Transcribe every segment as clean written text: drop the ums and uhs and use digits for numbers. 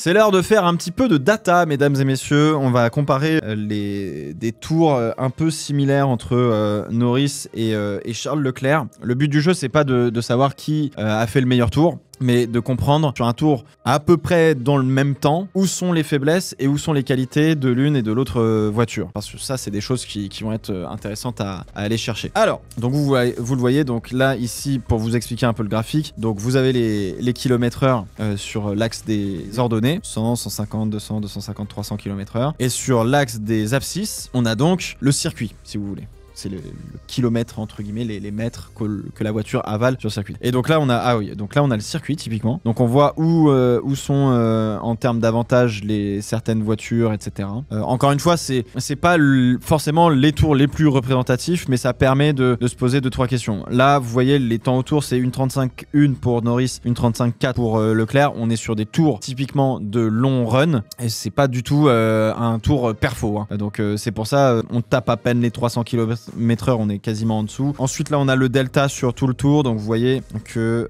C'est l'heure de faire un petit peu de data, mesdames et messieurs. On va comparer des tours un peu similaires entre Norris et Charles Leclerc. Le but du jeu, c'est pas de savoir qui a fait le meilleur tour, mais de comprendre sur un tour à peu près dans le même temps où sont les faiblesses et où sont les qualités de l'une et de l'autre voiture. Parce que ça, c'est des choses qui vont être intéressantes à aller chercher. Alors, donc vous le voyez, donc là, ici, pour vous expliquer un peu le graphique, donc vous avez les kilomètres-heure sur l'axe des ordonnées, 100, 150, 200, 250, 300 km/h. Et sur l'axe des abscisses, on a donc le circuit, si vous voulez. C'est le kilomètre, entre guillemets, les mètres que la voiture avale sur le circuit. Et donc là, on a le circuit, typiquement. Donc on voit où sont, en termes d'avantages, certaines voitures, etc. Encore une fois, c'est pas forcément les tours les plus représentatifs, mais ça permet de se poser 2-3 questions. Là, vous voyez, les temps autour, c'est 1:35.1 pour Norris, 1:35.4 pour Leclerc. On est sur des tours, typiquement, de long run. Et c'est pas du tout un tour perfo. Hein. Donc c'est pour ça, on tape à peine les 300 km/h, on est quasiment en dessous. Ensuite, là, on a le delta sur tout le tour. Donc, vous voyez que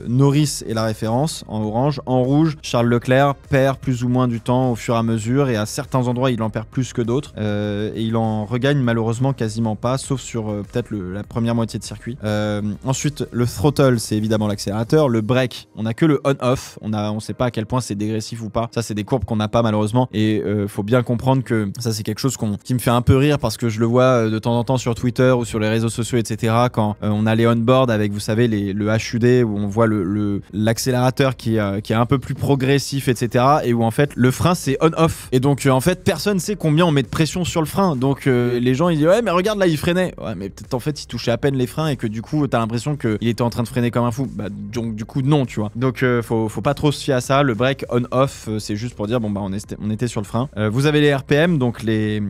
Norris est la référence en orange. En rouge, Charles Leclerc perd plus ou moins du temps au fur et à mesure. Et à certains endroits, il en perd plus que d'autres. Et il en regagne malheureusement quasiment pas, sauf sur peut-être la première moitié de circuit. Ensuite, le throttle, c'est évidemment l'accélérateur. Le break, on a que le on-off. On sait pas à quel point c'est dégressif ou pas. Ça, c'est des courbes qu'on n'a pas malheureusement. Et faut bien comprendre que ça, c'est quelque chose qui me fait un peu rire parce que je le vois de temps en temps sur Twitter ou sur les réseaux sociaux, etc. Quand on a les on-board avec, vous savez, le HUD où on voit l'accélérateur qui est un peu plus progressif, etc. Et où en fait le frein c'est on-off. Et donc en fait personne sait combien on met de pression sur le frein. Donc les gens ils disent ouais mais regarde là il freinait. Ouais mais peut-être en fait il touchait à peine les freins et que du coup t'as l'impression qu'il était en train de freiner comme un fou. Bah donc du coup non tu vois. Donc faut pas trop se fier à ça. Le break on-off c'est juste pour dire bon bah on était sur le frein. Vous avez les RPM donc les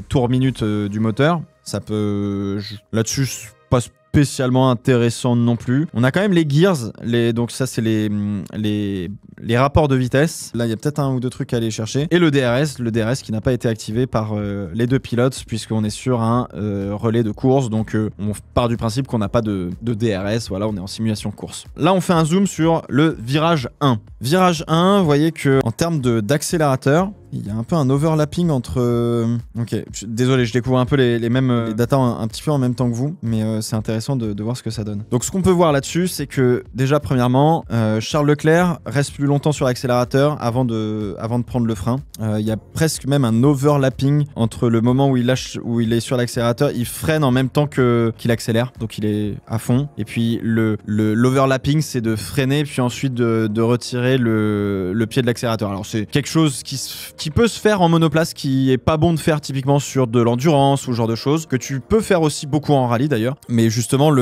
tours minutes du moteur. Ça peut... Là-dessus, pas spécialement intéressant non plus. On a quand même les gears, donc ça c'est les rapports de vitesse. Là il y a peut-être un ou deux trucs à aller chercher. Et le DRS qui n'a pas été activé par les deux pilotes puisqu'on est sur un relais de course. Donc on part du principe qu'on n'a pas de DRS. Voilà, on est en simulation course. Là on fait un zoom sur le virage 1. Virage 1, vous voyez qu'en termes d'accélérateur, il y a un peu un overlapping entre... Ok, désolé, je découvre un peu les mêmes les datas un petit peu en même temps que vous, mais c'est intéressant de voir ce que ça donne. Donc ce qu'on peut voir là-dessus, c'est que déjà premièrement, Charles Leclerc reste plus longtemps sur l'accélérateur avant de prendre le frein. Il y a presque même un overlapping entre le moment où il est sur l'accélérateur, il freine en même temps qu'il accélère, donc il est à fond. Et puis l'overlapping, c'est de freiner puis ensuite de retirer le pied de l'accélérateur. Alors c'est quelque chose qui peut se faire en monoplace, qui est pas bon de faire typiquement sur de l'endurance ou ce genre de choses, que tu peux faire aussi beaucoup en rallye d'ailleurs, mais justement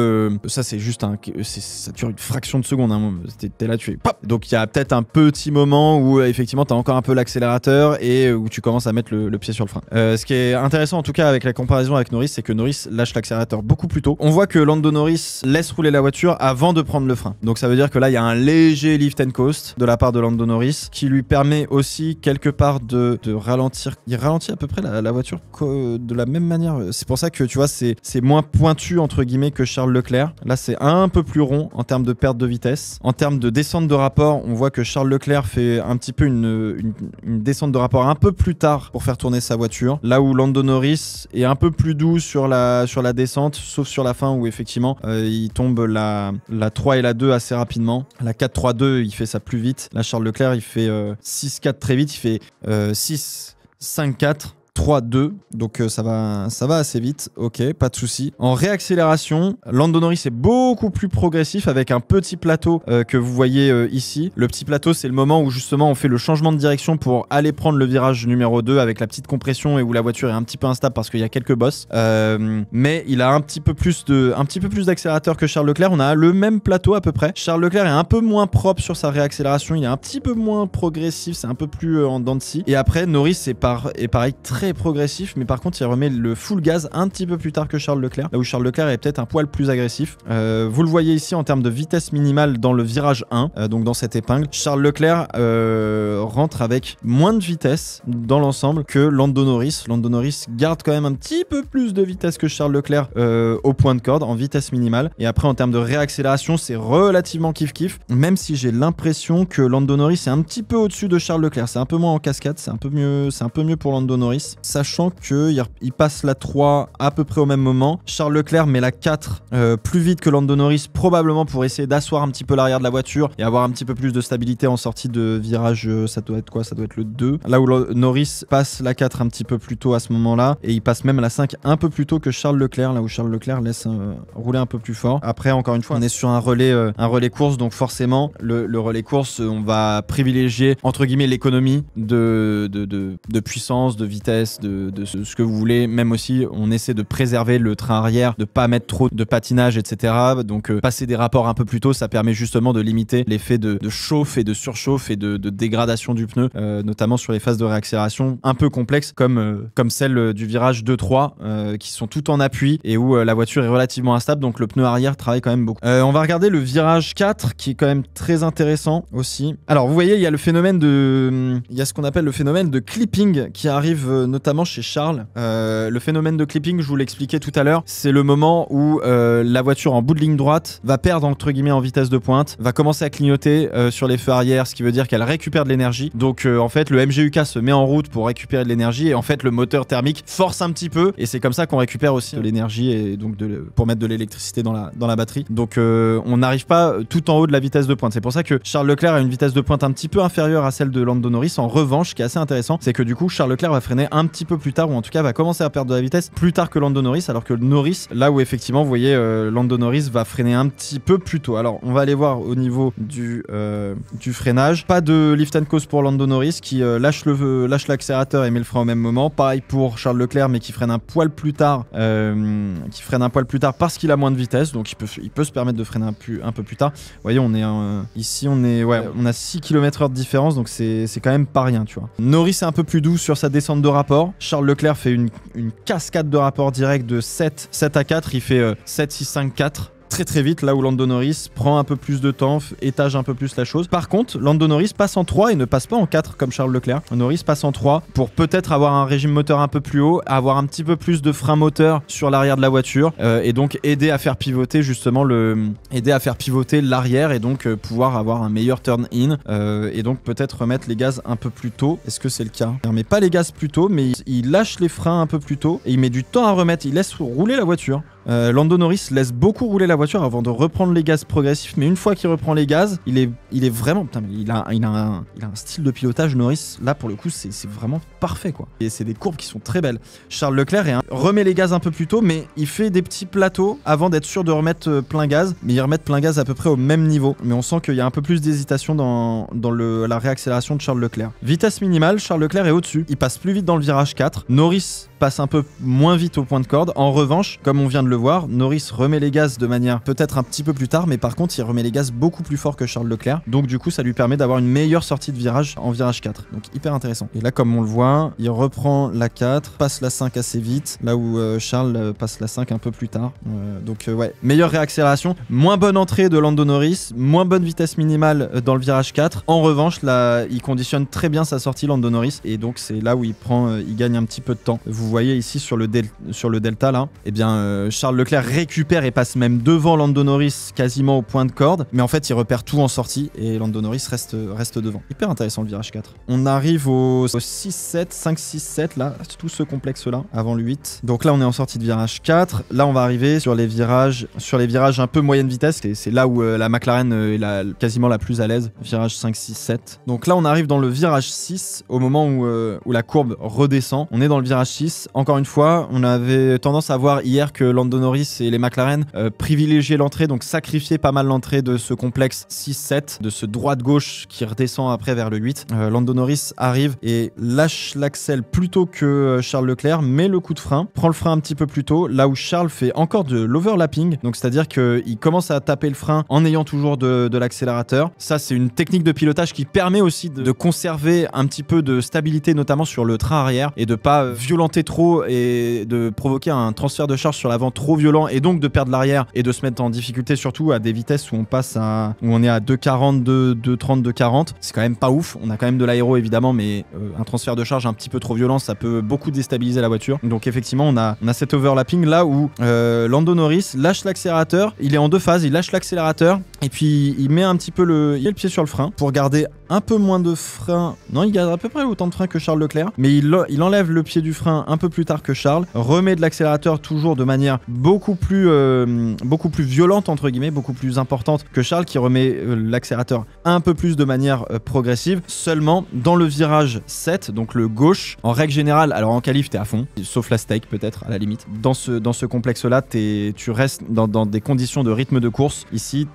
ça c'est juste ça dure une fraction de seconde, hein. T'es là, tu fais pop. Donc il y a peut-être un petit moment où effectivement t'as encore un peu l'accélérateur et où tu commences à mettre le pied sur le frein. Ce qui est intéressant en tout cas avec la comparaison avec Norris, c'est que Norris lâche l'accélérateur beaucoup plus tôt. On voit que Lando Norris laisse rouler la voiture avant de prendre le frein, donc ça veut dire que là il y a un léger lift and coast de la part de Lando Norris qui lui permet aussi quelque part de ralentir. Il ralentit à peu près la voiture de la même manière. C'est pour ça que tu vois, c'est moins pointu entre guillemets que Charles Leclerc. Là, c'est un peu plus rond en termes de perte de vitesse. En termes de descente de rapport, on voit que Charles Leclerc fait un petit peu une descente de rapport un peu plus tard pour faire tourner sa voiture. Là où Lando Norris est un peu plus doux sur la descente, sauf sur la fin où effectivement il tombe la 3 et la 2 assez rapidement. La 4-3-2, il fait ça plus vite. Là, Charles Leclerc, il fait 6-4 très vite. Il fait 6, 5, 4, 3, 2. Donc ça va assez vite. Ok, pas de souci. En réaccélération, Lando Norris est beaucoup plus progressif avec un petit plateau que vous voyez ici. Le petit plateau, c'est le moment où justement on fait le changement de direction pour aller prendre le virage numéro 2 avec la petite compression et où la voiture est un petit peu instable parce qu'il y a quelques bosses. Mais il a un petit peu plus d'accélérateur que Charles Leclerc. On a le même plateau à peu près. Charles Leclerc est un peu moins propre sur sa réaccélération. Il est un petit peu moins progressif. C'est un peu plus en dents de scie. Et après, Norris est pareil, très très progressif, mais par contre il remet le full gaz un petit peu plus tard que Charles Leclerc, là où Charles Leclerc est peut-être un poil plus agressif. Vous le voyez ici en termes de vitesse minimale dans le virage 1, donc dans cette épingle, Charles Leclerc rentre avec moins de vitesse dans l'ensemble que Lando Norris. Lando Norris garde quand même un petit peu plus de vitesse que Charles Leclerc au point de corde en vitesse minimale, et après en termes de réaccélération c'est relativement kiff-kiff, même si j'ai l'impression que Lando Norris est un petit peu au-dessus de Charles Leclerc, c'est un peu moins en cascade, c'est un peu mieux pour Lando Norris, sachant qu'il passe la 3 à peu près au même moment. Charles Leclerc met la 4 plus vite que Lando Norris, probablement pour essayer d'asseoir un petit peu l'arrière de la voiture et avoir un petit peu plus de stabilité en sortie de virage, ça doit être quoi? Ça doit être le 2. Là où Norris passe la 4 un petit peu plus tôt à ce moment-là, et il passe même la 5 un peu plus tôt que Charles Leclerc, là où Charles Leclerc laisse rouler un peu plus fort. Après, encore une fois, on est sur un relais course, donc forcément, le relais course, on va privilégier, entre guillemets, l'économie de puissance, de vitesse, de ce que vous voulez. Même aussi, on essaie de préserver le train arrière, de pas mettre trop de patinage, etc. Donc, passer des rapports un peu plus tôt, ça permet justement de limiter l'effet de chauffe et de surchauffe et de dégradation du pneu, notamment sur les phases de réaccélération un peu complexes, comme celle du virage 2-3, qui sont tout en appui et où la voiture est relativement instable, donc le pneu arrière travaille quand même beaucoup. On va regarder le virage 4 qui est quand même très intéressant aussi. Alors vous voyez, il y a ce qu'on appelle le phénomène de clipping qui arrive notamment chez Charles. Le phénomène de clipping, je vous l'expliquais tout à l'heure, c'est le moment où la voiture en bout de ligne droite va perdre entre guillemets en vitesse de pointe, va commencer à clignoter sur les feux arrière, ce qui veut dire qu'elle récupère de l'énergie. Donc en fait le MGUK se met en route pour récupérer de l'énergie, et en fait le moteur thermique force un petit peu, et c'est comme ça qu'on récupère aussi de l'énergie, et donc pour mettre de l'électricité dans la batterie. Donc on n'arrive pas tout en haut de la vitesse de pointe. C'est pour ça que Charles Leclerc a une vitesse de pointe un petit peu inférieure à celle de Lando Norris. En revanche, ce qui est assez intéressant, c'est que du coup Charles Leclerc va freiner un petit peu plus tard, ou en tout cas va commencer à perdre de la vitesse plus tard que Lando Norris, alors que Norris, là où effectivement vous voyez Lando Norris va freiner un petit peu plus tôt. Alors on va aller voir au niveau du freinage. Pas de lift and coast pour Lando Norris qui lâche l'accélérateur et met le frein au même moment. Pareil pour Charles Leclerc, mais qui freine un poil plus tard, parce qu'il a moins de vitesse, donc il peut se permettre de freiner un peu plus tard. Vous voyez, ici on a 6 km/h de différence, donc c'est quand même pas rien, tu vois. Norris est un peu plus doux sur sa descente de rapport. Charles Leclerc fait une cascade de rapport direct de 7 à 4, il fait 7, 6, 5, 4. Très vite, là où Lando Norris prend un peu plus de temps, étage un peu plus la chose. Par contre, Lando Norris passe en 3 et ne passe pas en 4 comme Charles Leclerc. Norris passe en 3 pour peut-être avoir un régime moteur un peu plus haut, avoir un petit peu plus de frein moteur sur l'arrière de la voiture, et donc aider à faire pivoter l'arrière, et donc pouvoir avoir un meilleur turn-in, et donc peut-être remettre les gaz un peu plus tôt. Est-ce que c'est le cas? Il remet pas les gaz plus tôt, mais il lâche les freins un peu plus tôt, et il met du temps à remettre, il laisse rouler la voiture. Lando Norris laisse beaucoup rouler la voiture avant de reprendre les gaz progressifs, mais une fois qu'il reprend les gaz, il est vraiment... Putain, mais il a un style de pilotage, Norris, là pour le coup c'est vraiment parfait, quoi. Et c'est des courbes qui sont très belles. Charles Leclerc remet les gaz un peu plus tôt, mais il fait des petits plateaux avant d'être sûr de remettre plein gaz, mais il remet plein gaz à peu près au même niveau. Mais on sent qu'il y a un peu plus d'hésitation dans la réaccélération de Charles Leclerc. Vitesse minimale, Charles Leclerc est au-dessus. Il passe plus vite dans le virage 4. Norris passe un peu moins vite au point de corde. En revanche, comme on vient de le voir, Norris remet les gaz de manière peut-être un petit peu plus tard, mais par contre il remet les gaz beaucoup plus fort que Charles Leclerc, donc du coup ça lui permet d'avoir une meilleure sortie de virage en virage 4, donc hyper intéressant. Et là, comme on le voit, il reprend la 4, passe la 5 assez vite, là où Charles passe la 5 un peu plus tard, donc ouais, meilleure réaccélération, moins bonne entrée de Lando Norris, moins bonne vitesse minimale dans le virage 4. En revanche, là il conditionne très bien sa sortie, Lando Norris, et donc c'est là où il gagne un petit peu de temps. Vous voyez ici sur le delta là, eh bien Charles Leclerc récupère et passe même devant Lando Norris quasiment au point de corde, mais en fait il repère tout en sortie et Lando Norris reste devant. Hyper intéressant le virage 4. On arrive au 6-7, 5-6-7 là, tout ce complexe là, avant le 8. Donc là on est en sortie de virage 4, là on va arriver sur les virages un peu moyenne vitesse, et c'est là où la McLaren est quasiment la plus à l'aise, virage 5, 6, 7. Donc là on arrive dans le virage 6, au moment où la courbe redescend, on est dans le virage 6, DRS, encore une fois, on avait tendance à voir hier que Lando Norris et les McLaren privilégiaient l'entrée, donc sacrifiaient pas mal l'entrée de ce complexe 6-7, de ce droite-gauche qui redescend après vers le 8. Lando Norris arrive et lâche l'axel plutôt que Charles Leclerc, met le coup de frein, prend le frein un petit peu plus tôt, là où Charles fait encore de l'overlapping, donc c'est-à-dire qu'il commence à taper le frein en ayant toujours de l'accélérateur. Ça, c'est une technique de pilotage qui permet aussi de conserver un petit peu de stabilité, notamment sur le train arrière, et de pas violenter trop et de provoquer un transfert de charge sur l'avant trop violent et donc de perdre l'arrière et de se mettre en difficulté, surtout à des vitesses où on est à 2,40, 2,30, 2,40. C'est quand même pas ouf. On a quand même de l'aéro évidemment, mais un transfert de charge un petit peu trop violent, ça peut beaucoup déstabiliser la voiture. Donc effectivement, on a cet overlapping là où Lando Norris lâche l'accélérateur. Il est en deux phases. Il lâche l'accélérateur et puis il met un petit peu il a le pied sur le frein pour garder un peu moins de frein. Non, il garde à peu près autant de frein que Charles Leclerc, mais il enlève le pied du frein un peu plus tard que Charles, remet de l'accélérateur toujours de manière beaucoup plus violente entre guillemets, beaucoup plus importante que Charles qui remet l'accélérateur un peu plus de manière progressive. Seulement dans le virage 7, donc le gauche, en règle générale, alors en qualif t'es à fond, sauf la stake peut-être à la limite. Dans ce complexe là, tu restes dans des conditions de rythme de course. Ici,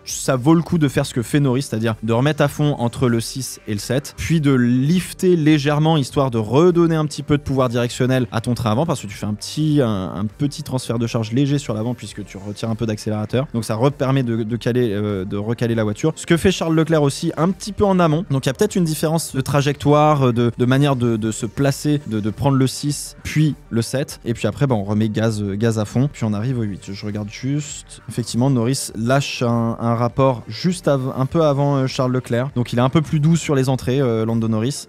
ça vaut le coup de faire ce que fait Norris, c'est-à-dire de remettre à fond entre le 6 et le 7, puis de lifter légèrement histoire de redonner un petit peu de pouvoir directionnel à ton train avant, parce que tu fais un petit transfert de charge léger sur l'avant puisque tu retires un peu d'accélérateur. Donc ça permet de recaler la voiture. Ce que fait Charles Leclerc aussi un petit peu en amont. Donc il y a peut-être une différence de trajectoire, de manière de se placer, de prendre le 6 puis le 7 et puis après on remet gaz à fond puis on arrive au 8. Je regarde juste. Effectivement, Norris lâche un rapport juste un peu avant Charles Leclerc. Donc il est un peu plus doux sur les entrées, Lando Norris.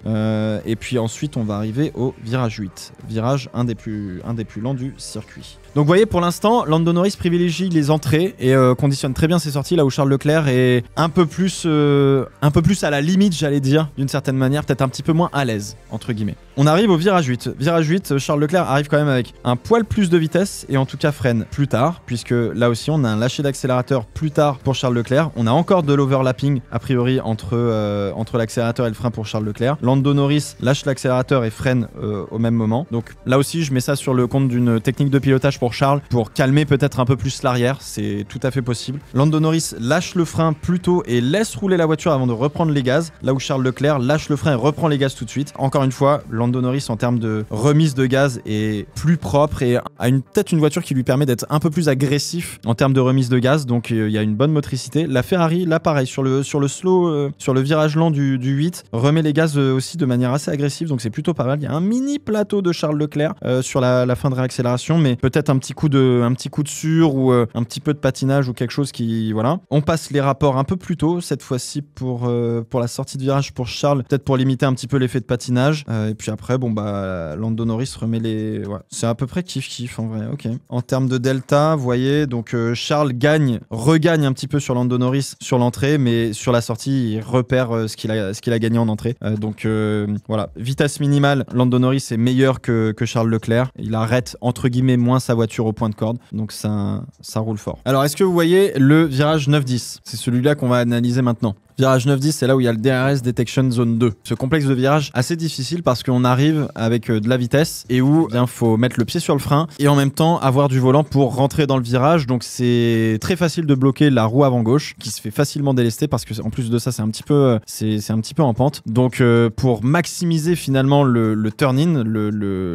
Et puis ensuite on va arriver au virage 8. Virage un des plus lents du circuit. Donc vous voyez, pour l'instant, Lando Norris privilégie les entrées et conditionne très bien ses sorties, là où Charles Leclerc est un peu plus à la limite, j'allais dire, d'une certaine manière, peut-être un petit peu moins à l'aise, entre guillemets. On arrive au virage 8. Virage 8, Charles Leclerc arrive quand même avec un poil plus de vitesse et en tout cas freine plus tard, puisque là aussi on a un lâcher d'accélérateur plus tard pour Charles Leclerc. On a encore de l'overlapping a priori entre l'accélérateur et le frein pour Charles Leclerc. Lando Norris lâche l'accélérateur et freine au même moment. Donc là aussi je mets ça sur le compte d'une technique de pilotage pour Charles pour calmer peut-être un peu plus l'arrière, c'est tout à fait possible. Lando Norris lâche le frein plus tôt et laisse rouler la voiture avant de reprendre les gaz, là où Charles Leclerc lâche le frein et reprend les gaz tout de suite. Encore une fois, Lando Norris en termes de remise de gaz est plus propre et a peut-être une voiture qui lui permet d'être un peu plus agressif en termes de remise de gaz, donc il y a une bonne motricité. La Ferrari, là pareil, sur le slow, sur le virage lent du 8, remet les gaz aussi de manière assez agressive, donc c'est plutôt pas mal. Il y a un mini plateau de Charles Leclerc sur la fin de réaccélération, mais peut-être un petit coup de sur ou un petit peu de patinage ou quelque chose qui... Voilà. On passe les rapports un peu plus tôt, cette fois-ci pour la sortie de virage pour Charles, peut-être pour limiter un petit peu l'effet de patinage. Et puis après, Lando Norris remet les... Ouais. C'est à peu près kiff-kiff en vrai, ok. En termes de delta, vous voyez, donc Charles regagne un petit peu sur Lando Norris sur l'entrée, mais sur la sortie, il repère ce qu'il a gagné en entrée. Donc voilà, vitesse minimale, Lando Norris est meilleur que Charles Leclerc. Il arrête entre guillemets moins sa voiture au point de corde, donc ça roule fort. Alors est-ce que vous voyez le virage 9-10 ? C'est celui-là qu'on va analyser maintenant. Virage 9-10, c'est là où il y a le DRS Detection Zone 2. Ce complexe de virage assez difficile parce qu'on arrive avec de la vitesse et où il faut mettre le pied sur le frein et en même temps avoir du volant pour rentrer dans le virage. Donc c'est très facile de bloquer la roue avant gauche qui se fait facilement délester parce que en plus de ça c'est un petit peu en pente. Donc pour maximiser finalement le turn-in,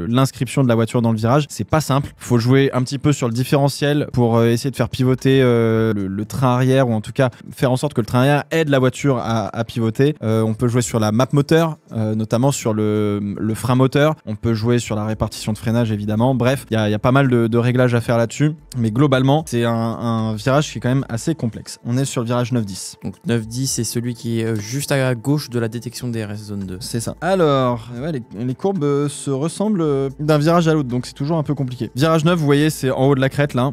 l'inscription de la voiture dans le virage, c'est pas simple. Faut jouer un petit peu sur le différentiel pour essayer de faire pivoter le train arrière ou en tout cas faire en sorte que le train arrière aide la voiture à pivoter. On peut jouer sur la map moteur, notamment sur le frein moteur. On peut jouer sur la répartition de freinage évidemment. Bref, il y a pas mal de réglages à faire là-dessus. Mais globalement, c'est un virage qui est quand même assez complexe. On est sur le virage 9-10. Donc 9-10, c'est celui qui est juste à gauche de la détection des DRS zone 2. C'est ça. Alors, ouais, les courbes se ressemblent d'un virage à l'autre, donc c'est toujours un peu compliqué. Virage 9, vous voyez, c'est en haut de la crête là.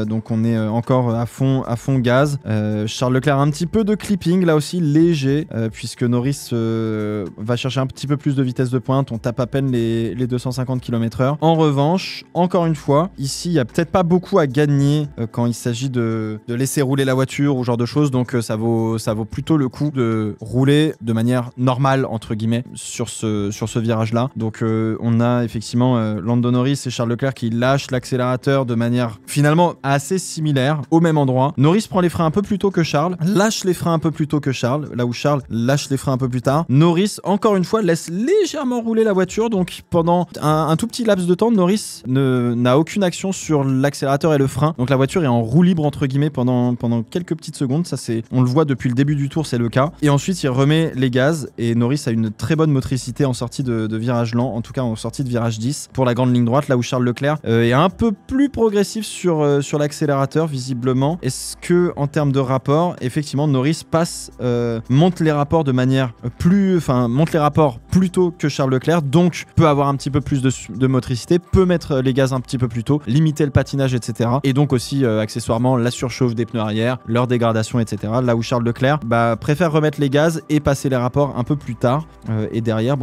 Donc on est encore à fond gaz. Charles Leclerc a un petit peu de clipping là aussi léger, puisque Norris va chercher un petit peu plus de vitesse de pointe. On tape à peine les 250 km/h. En revanche, encore une fois, ici, il n'y a peut-être pas beaucoup à gagner quand il s'agit de laisser rouler la voiture ou genre de choses. Donc, ça vaut plutôt le coup de rouler de manière normale, entre guillemets, sur ce virage-là. Donc, on a effectivement Lando Norris et Charles Leclerc qui lâchent l'accélérateur de manière finalement assez similaire, au même endroit. Norris prend les freins un peu plus tôt que Charles, lâche les freins un peu plus tôt que Charles, là où Charles lâche les freins un peu plus tard. Norris, encore une fois, laisse légèrement rouler la voiture, donc pendant un tout petit laps de temps, Norris n'a aucune action sur l'accélérateur et le frein. Donc la voiture est en roue libre, entre guillemets, pendant quelques petites secondes. Ça, on le voit depuis le début du tour, c'est le cas. Et ensuite, il remet les gaz, et Norris a une très bonne motricité en sortie de virage lent, en tout cas en sortie de virage 10, pour la grande ligne droite, là où Charles Leclerc est un peu plus progressif sur l'accélérateur, visiblement. Est-ce que, en termes de rapport, effectivement, Norris monte les rapports de manière monte les rapports plus tôt que Charles Leclerc, donc peut avoir un petit peu plus de motricité, peut mettre les gaz un petit peu plus tôt, limiter le patinage, etc. Et donc aussi, accessoirement, la surchauffe des pneus arrière, leur dégradation, etc. Là où Charles Leclerc préfère remettre les gaz et passer les rapports un peu plus tard. Et derrière,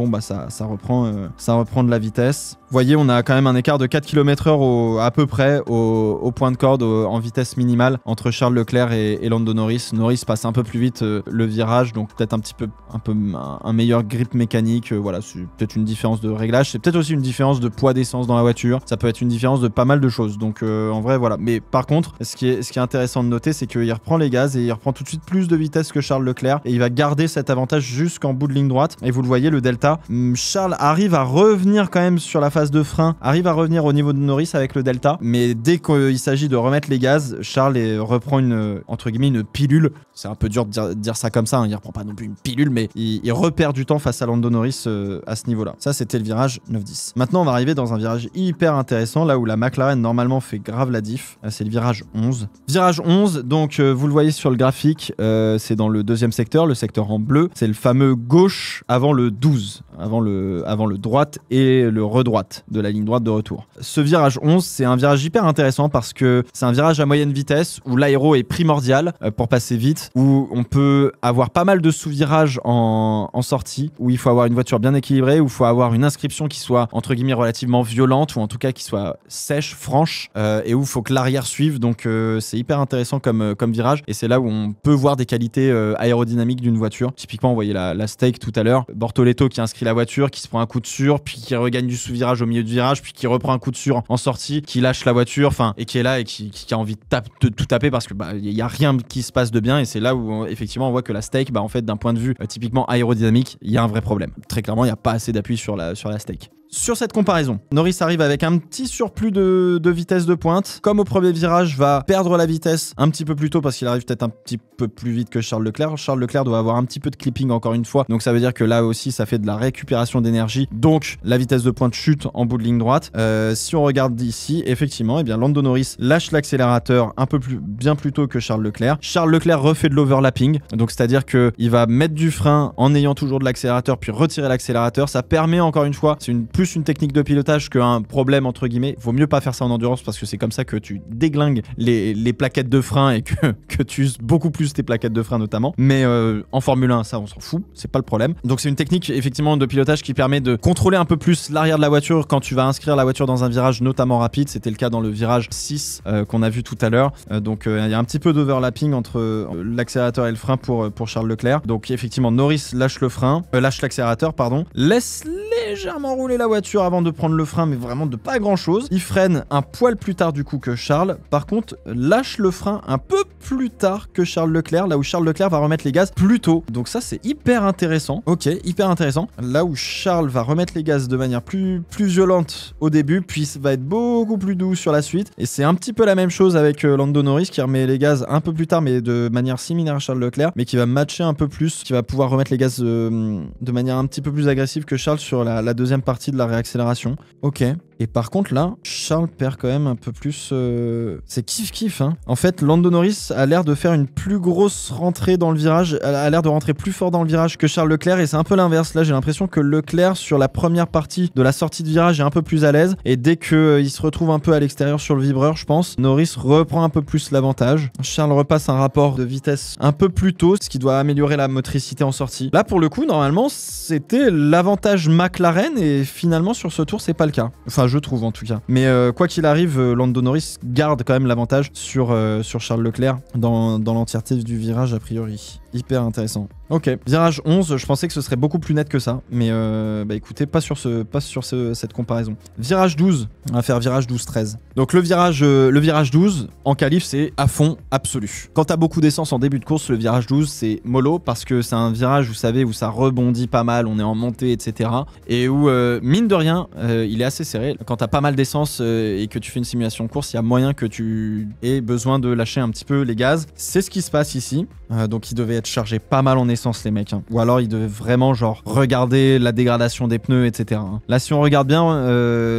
ça reprend de la vitesse. Vous voyez, on a quand même un écart de 4 km/h à peu près au point de corde, en vitesse minimale, entre Charles Leclerc et Lando Norris. Norris passe un peu plus vite le virage, donc peut-être un meilleur grip mécanique. Voilà, c'est peut-être une différence de réglage. C'est peut-être aussi une différence de poids d'essence dans la voiture. Ça peut être une différence de pas mal de choses. Donc en vrai, voilà. Mais par contre, ce qui est intéressant de noter, c'est qu'il reprend les gaz et il reprend tout de suite plus de vitesse que Charles Leclerc. Et il va garder cet avantage jusqu'en bout de ligne droite. Et vous le voyez, le delta. Charles arrive à revenir quand même sur la phase de frein, arrive à revenir au niveau de Norris avec le delta, mais dès qu'il s'agit de remettre les gaz, Charles reprend entre guillemets une pilule. C'est un peu dur de dire ça comme ça, hein. Il reprend pas non plus une pilule, mais il repère du temps face à Lando Norris à ce niveau-là. Ça, c'était le virage 9-10. Maintenant, on va arriver dans un virage hyper intéressant, là où la McLaren normalement fait grave la diff. C'est le virage 11. Virage 11, donc vous le voyez sur le graphique, c'est dans le deuxième secteur, le secteur en bleu. C'est le fameux gauche avant le 12, avant le droite et le redroite de la ligne droite de retour. Ce virage 11, c'est un virage hyper intéressant parce que c'est un virage à moyenne vitesse où l'aéro est primordial pour passer vite, où on peut avoir pas mal de sous-virages en sortie, où il faut avoir une voiture bien équilibrée, où il faut avoir une inscription qui soit entre guillemets relativement violente, ou en tout cas qui soit sèche, franche, et où il faut que l'arrière suive. Donc c'est hyper intéressant comme virage, et c'est là où on peut voir des qualités aérodynamiques d'une voiture. Typiquement, vous voyez la Stake tout à l'heure, Bortoleto qui inscrit la voiture, qui se prend un coup de sûr, puis qui regagne du sous-virage au milieu du virage, puis qui reprend un coup de sûr en sortie, qui lâche la voiture, et qui est là et qui a envie de tout taper parce que il y a rien qui se passe de bien. Et c'est là où effectivement on voit que la Stake, en fait, d'un point de vue typiquement aérodynamique, il y a un vrai problème. Très clairement, il n'y a pas assez d'appui sur la Stake. Sur cette comparaison, Norris arrive avec un petit surplus de vitesse de pointe. Comme au premier virage, va perdre la vitesse un petit peu plus tôt parce qu'il arrive peut-être un petit peu plus vite que Charles Leclerc. Charles Leclerc doit avoir un petit peu de clipping encore une fois. Donc ça veut dire que là aussi, ça fait de la récupération d'énergie. Donc la vitesse de pointe chute en bout de ligne droite. Si on regarde d'ici, effectivement, Lando Norris lâche l'accélérateur bien plus tôt que Charles Leclerc. Charles Leclerc refait de l'overlapping. Donc c'est-à-dire qu'il va mettre du frein en ayant toujours de l'accélérateur puis retirer l'accélérateur. Ça permet encore une fois, c'est plus une technique de pilotage qu'un problème entre guillemets. Vaut mieux pas faire ça en endurance parce que c'est comme ça que tu déglingues les plaquettes de frein et que tu uses beaucoup plus tes plaquettes de frein notamment. Mais en Formule 1, ça on s'en fout, c'est pas le problème. Donc c'est une technique effectivement de pilotage qui permet de contrôler un peu plus l'arrière de la voiture quand tu vas inscrire la voiture dans un virage notamment rapide. C'était le cas dans le virage 6 qu'on a vu tout à l'heure. Donc il y a un petit peu d'overlapping entre l'accélérateur et le frein pour Charles Leclerc. Donc effectivement Norris lâche l'accélérateur, laisse légèrement rouler la voiture avant de prendre le frein, mais vraiment de pas grand chose. Il freine un poil plus tard du coup que Charles. Par contre, lâche le frein un peu plus tard que Charles Leclerc, là où Charles Leclerc va remettre les gaz plus tôt. Donc ça, c'est hyper intéressant. Ok, hyper intéressant. Là où Charles va remettre les gaz de manière plus violente au début, puis va être beaucoup plus doux sur la suite. Et c'est un petit peu la même chose avec Lando Norris qui remet les gaz un peu plus tard, mais de manière similaire à Charles Leclerc, mais qui va matcher un peu plus, qui va pouvoir remettre les gaz de manière un petit peu plus agressive que Charles sur la deuxième partie de la réaccélération. Ok. Et par contre là, Charles perd quand même un peu plus... C'est kiff-kiff, hein. En fait, Lando Norris a l'air de faire une plus grosse rentrée dans le virage, a l'air de rentrer plus fort dans le virage que Charles Leclerc, et c'est un peu l'inverse. Là, j'ai l'impression que Leclerc, sur la première partie de la sortie de virage, est un peu plus à l'aise, et dès qu'il se retrouve un peu à l'extérieur sur le vibreur, je pense, Norris reprend un peu plus l'avantage. Charles repasse un rapport de vitesse un peu plus tôt, ce qui doit améliorer la motricité en sortie. Là, pour le coup, normalement, c'était l'avantage McLaren, et finalement, sur ce tour, c'est pas le cas. Enfin, je trouve en tout cas. Mais quoi qu'il arrive, Lando Norris garde quand même l'avantage sur Charles Leclerc dans l'entièreté du virage, a priori. Hyper intéressant. Ok, virage 11, je pensais que ce serait beaucoup plus net que ça, mais bah écoutez, pas sur cette comparaison. Virage 12, on va faire virage 12-13. Donc le virage 12, en qualif, c'est à fond absolu. Quand t'as beaucoup d'essence en début de course, le virage 12, c'est mollo, parce que c'est un virage, vous savez, où ça rebondit pas mal, on est en montée, etc. Et où, mine de rien, il est assez serré. Quand t'as pas mal d'essence et que tu fais une simulation de course, il y a moyen que tu aies besoin de lâcher un petit peu les gaz. C'est ce qui se passe ici. Donc il devait être chargé pas mal en essence, les mecs, hein. Ou alors il devait vraiment genre regarder la dégradation des pneus, etc. Là, si on regarde bien,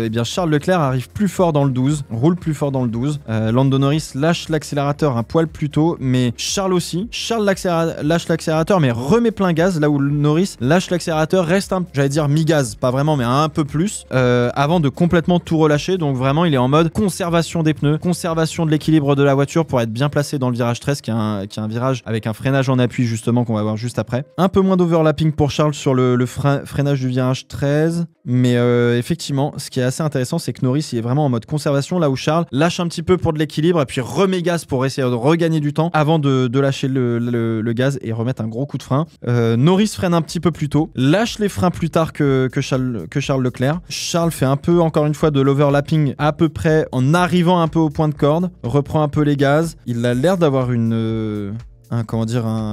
eh bien Charles Leclerc arrive plus fort dans le 12, roule plus fort dans le 12. Lando Norris lâche l'accélérateur un poil plus tôt, mais Charles aussi. Charles lâche l'accélérateur mais remet plein gaz, là où Norris lâche l'accélérateur, reste j'allais dire mi-gaz, pas vraiment mais un peu plus, avant de complètement tout relâcher. Donc vraiment il est en mode conservation des pneus, conservation de l'équilibre de la voiture pour être bien placé dans le virage 13 qui est un virage avec un freinage en appui justement qu'on va voir juste après. Un peu moins d'overlapping pour Charles sur le freinage du virage 13, mais effectivement ce qui est assez intéressant c'est que Norris il est vraiment en mode conservation, là où Charles lâche un petit peu pour de l'équilibre et puis remet gaz pour essayer de regagner du temps avant de lâcher le gaz et remettre un gros coup de frein. Norris freine un petit peu plus tôt, lâche les freins plus tard que Charles Leclerc. Charles fait un peu encore une fois de l'overlapping à peu près en arrivant un peu au point de corde, reprend un peu les gaz. Il a l'air d'avoir un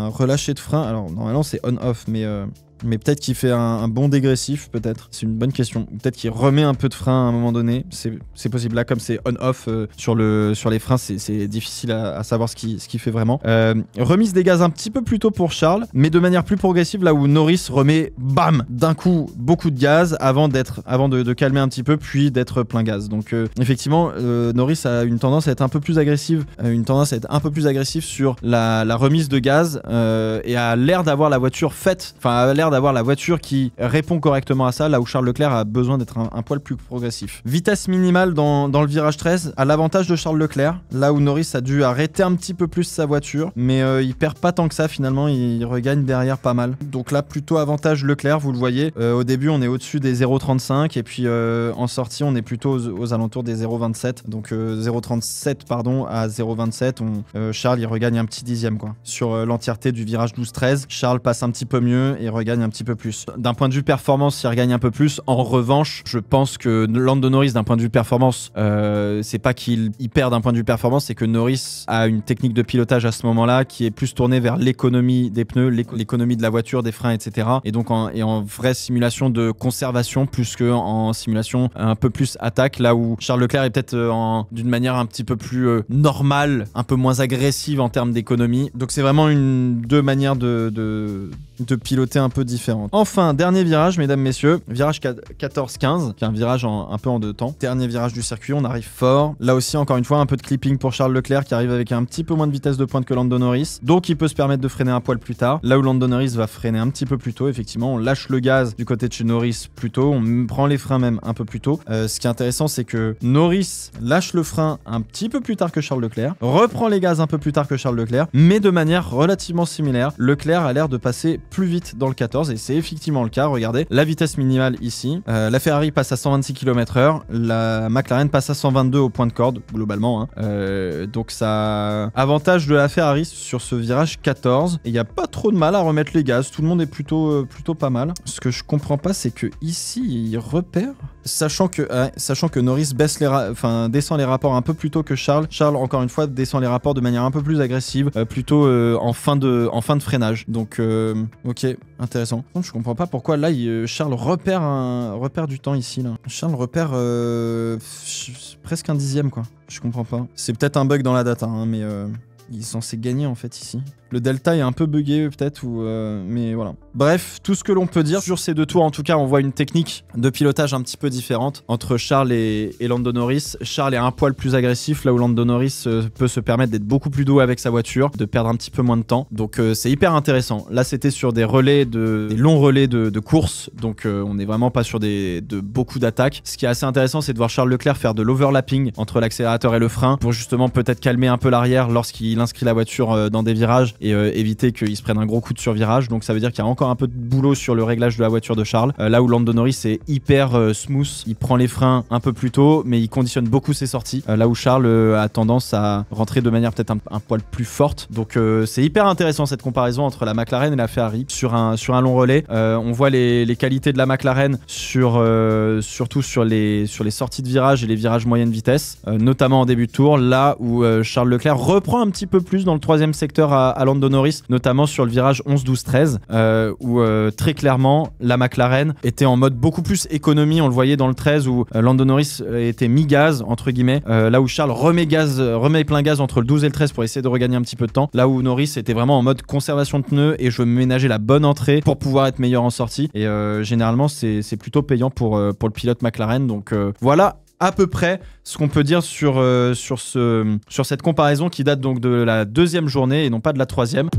relâché de frein. Alors normalement c'est on-off, mais peut-être qu'il fait un bond dégressif, peut-être. C'est une bonne question. Peut-être qu'il remet un peu de frein à un moment donné. C'est possible. Là, comme c'est on-off sur les freins, c'est difficile à savoir ce qu'il fait vraiment. Remise des gaz un petit peu plus tôt pour Charles, mais de manière plus progressive, là où Norris remet, bam, d'un coup, beaucoup de gaz avant de calmer un petit peu, puis d'être plein gaz. Donc, effectivement, Norris a une tendance à être un peu plus agressive, sur la remise de gaz et a l'air d'avoir la voiture faite, enfin, a l'air d'avoir la voiture qui répond correctement à ça, là où Charles Leclerc a besoin d'être un poil plus progressif. Vitesse minimale dans le virage 13 à l'avantage de Charles Leclerc, là où Norris a dû arrêter un petit peu plus sa voiture, mais il perd pas tant que ça finalement, il regagne derrière pas mal. Donc là, plutôt avantage Leclerc, vous le voyez. Au début, on est au-dessus des 0,35 et puis en sortie, on est plutôt aux alentours des 0,27. Donc 0,37 pardon à 0,27. Charles, il regagne un petit dixième quoi. Sur l'entièreté du virage 12-13, Charles passe un petit peu mieux et regagne un petit peu plus. D'un point de vue performance, il regagne un peu plus. En revanche, je pense que Lando Norris, d'un point de vue performance, c'est pas qu'il perd d'un point de vue performance, c'est que Norris a une technique de pilotage à ce moment-là qui est plus tournée vers l'économie des pneus, l'économie de la voiture, des freins, etc. Et donc en vraie simulation de conservation plus qu'en simulation un peu plus attaque, là où Charles Leclerc est peut-être d'une manière un petit peu plus normale, un peu moins agressive en termes d'économie. Donc c'est vraiment deux manières de piloter un peu différentes. Enfin, dernier virage, mesdames, messieurs, virage 14-15, qui est un virage un peu en deux temps. Dernier virage du circuit, on arrive fort. Là aussi, encore une fois, un peu de clipping pour Charles Leclerc qui arrive avec un petit peu moins de vitesse de pointe que Lando Norris. Donc, il peut se permettre de freiner un poil plus tard. Là où Lando Norris va freiner un petit peu plus tôt, effectivement, on lâche le gaz du côté de chez Norris plus tôt, on prend les freins même un peu plus tôt. Ce qui est intéressant, c'est que Norris lâche le frein un petit peu plus tard que Charles Leclerc, reprend les gaz un peu plus tard que Charles Leclerc, mais de manière relativement similaire. Leclerc a l'air de passer plus vite dans le 14 et c'est effectivement le cas. Regardez la vitesse minimale ici, la Ferrari passe à 126 km/h, la McLaren passe à 122 au point de corde globalement, hein. Donc ça avantage de la Ferrari sur ce virage 14 et il n'y a pas trop de mal à remettre les gaz, tout le monde est plutôt pas mal. Ce que je comprends pas, c'est que ici il repère, sachant que Norris descend les rapports un peu plus tôt que Charles. Charles, encore une fois, descend les rapports de manière un peu plus agressive, plutôt en fin de freinage. Donc ok, intéressant. Je comprends pas pourquoi là Charles repère du temps ici là. Charles repère presque un dixième quoi. Je comprends pas. C'est peut-être un bug dans la data, hein, mais il est censé gagner en fait ici. Le delta est un peu buggé peut-être, mais voilà. Bref, tout ce que l'on peut dire sur ces deux tours, en tout cas, on voit une technique de pilotage un petit peu différente entre Charles et Lando Norris. Charles est un poil plus agressif, là où Lando Norris peut se permettre d'être beaucoup plus doux avec sa voiture, de perdre un petit peu moins de temps. Donc c'est hyper intéressant. Là, c'était sur des longs relais de course, donc on n'est vraiment pas sur de beaucoup d'attaques. Ce qui est assez intéressant, c'est de voir Charles Leclerc faire de l'overlapping entre l'accélérateur et le frein pour justement peut-être calmer un peu l'arrière lorsqu'il inscrit la voiture dans des virages et éviter qu'il se prenne un gros coup de survirage. Donc ça veut dire qu'il y a encore un peu de boulot sur le réglage de la voiture de Charles. Là où Lando Norris est hyper smooth, il prend les freins un peu plus tôt, mais il conditionne beaucoup ses sorties. Là où Charles a tendance à rentrer de manière peut-être un poil plus forte. Donc c'est hyper intéressant cette comparaison entre la McLaren et la Ferrari sur un long relais. On voit les qualités de la McLaren surtout sur les sorties de virage et les virages moyenne vitesse, notamment en début de tour, là où Charles Leclerc reprend un petit peu plus dans le troisième secteur à Lando Norris, notamment sur le virage 11, 12, 13, où très clairement la McLaren était en mode beaucoup plus économie. On le voyait dans le 13 où Lando Norris était mi-gaz entre guillemets, là où Charles remet plein gaz entre le 12 et le 13 pour essayer de regagner un petit peu de temps, là où Norris était vraiment en mode conservation de pneus et je veux ménager la bonne entrée pour pouvoir être meilleur en sortie. Et généralement c'est plutôt payant pour le pilote McLaren. Donc voilà à peu près ce qu'on peut dire sur cette comparaison qui date donc de la deuxième journée et non pas de la troisième.